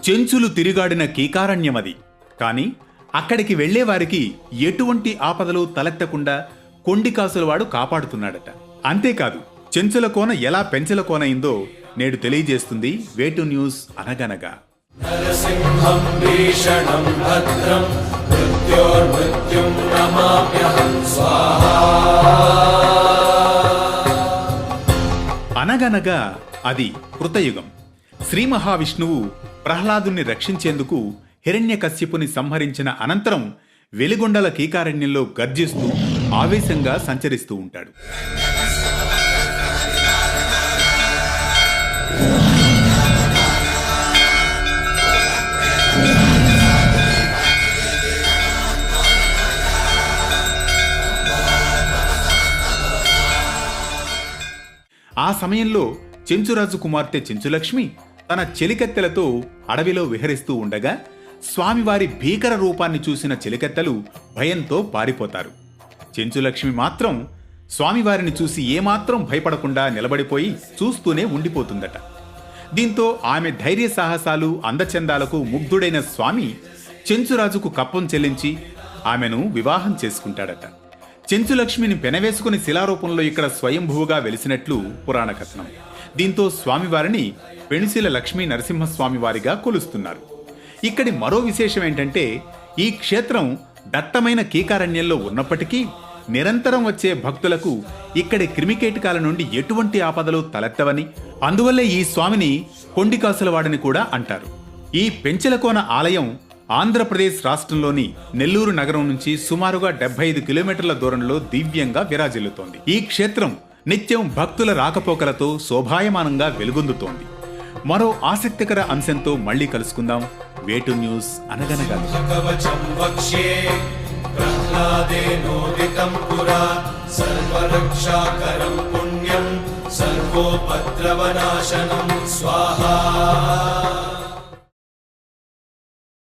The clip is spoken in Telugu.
చెంచులు తిరుగాడిన కీకారణ్యమది. కాని అక్కడికి వెళ్లేవారికి ఎటువంటి ఆపదలు తలెత్తకుండా కొండికాసులవాడు కాపాడుతున్నాడట. అంతేకాదు, చెంచుల కోన ఎలా పెంచల కోనయిందో నేడు తెలియజేస్తుంది వేటు న్యూస్ అనగనగా. అనగనగా అది కృతయుగం. శ్రీ మహావిష్ణువు ప్రహ్లాదుని రక్షించేందుకు హిరణ్యకశ్యపుని సంహరించిన అనంతరం వెలిగొండల కీకారణ్యంలో గర్జిస్తూ ఆవేశంగా సంచరిస్తూ ఉంటాడు. ఆ సమయంలో చెంచురాజు కుమార్తె చెంచులక్ష్మి తన చెలికత్తెలతో అడవిలో విహరిస్తూ ఉండగా స్వామివారి భీకర రూపాన్ని చూసిన చెలికత్తెలు భయంతో పారిపోతారు. చెంచులక్ష్మి మాత్రం స్వామివారిని చూసి ఏమాత్రం భయపడకుండా నిలబడిపోయి చూస్తూనే ఉండిపోతుందట. దీంతో ఆమె ధైర్య సాహసాలు అందచందాలకు ముగ్ధుడైన స్వామి చెంచురాజుకు కప్పం చెల్లించి ఆమెను వివాహం చేసుకుంటాడట. చెంచులక్ష్మిని పెనవేసుకుని శిలారూపంలో ఇక్కడ స్వయంభువుగా వెలిసినట్లు పురాణ కథనం. దీంతో స్వామివారిని పెణుశిల లక్ష్మీ నరసింహస్వామివారిగా కొలుస్తున్నారు. ఇక్కడి మరో విశేషం ఏంటంటే, ఈ క్షేత్రం దట్టమైన కీకారణ్యంలో ఉన్నప్పటికీ నిరంతరం వచ్చే భక్తులకు ఇక్కడి క్రిమికీటకాల నుండి ఎటువంటి ఆపదలు తలెత్తవని, అందువల్లే ఈ స్వామిని కొండికాసులవాడని కూడా అంటారు. ఈ పెంచెలకోన ఆలయం ఆంధ్రప్రదేశ్ రాష్ట్రంలోని నెల్లూరు నగరం నుంచి సుమారుగా 75 కిలోమీటర్ల దూరంలో దివ్యంగా విరాజిల్లుతోంది. ఈ క్షేత్రం నిత్యం భక్తుల రాకపోకలతో శోభాయమానంగా వెలుగొందుతోంది. మరో ఆసక్తికర అంశంతో మళ్లీ కలుసుకుందాం. వేటు న్యూస్ అనగనగా. సర్వోపద్రవనాశనం స్వాహా.